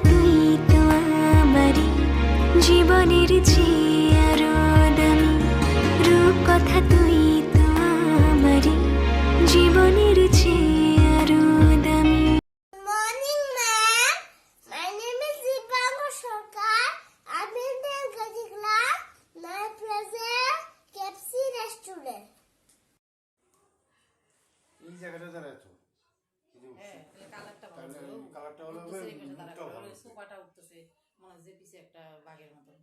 তুই তো আমারই জীবনের চেয়ে আরো দামি, রূপকথা তুই তো আমারই জীবনের চেয়ে আরো দামি। Morning, ma'am. My name is Dipanka Sarkar. I'm in the LKG class. My present KFC restaurant. এই জায়গাটা দাঁড়াচ্ছো কালারটা ভালো তাহলে ছিল। কালারটা হলো উঠতেছে, এই পাশে মুখটা দাঁড়া করে, ভালো ওই সোফাটা উঠতেছে, মনে হয় যে পিছে একটা বাঘের মতন।